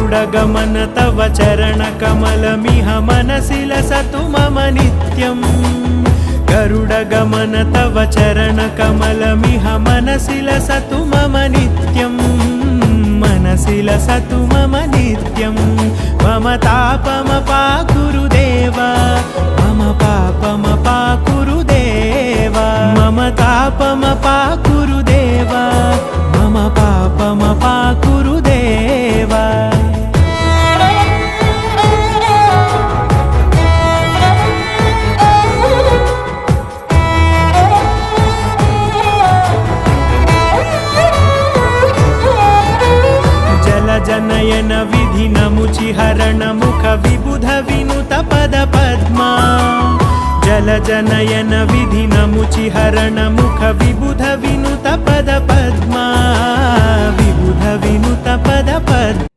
गरुडगमन तव चरणकमलमिह मनसि लसतु मम नित्यम् गरुडगमन तव चरणकमलमिह मनसि लसतु मम नित्यम् मनसि लसतु मम नित्यम् मम तापमपाकुरु देव मम पापमपाकुरु देव मम तापमपाकुरु देव मम पापमपाकुरु देव जनयन विधिनमुचिहरण मुख विबुध विनुत पद पद्मा जल जनयन विधिनमुचिहरण मुख विबुध विनुत पद पद्मा विबुध विनुत पद पद्मा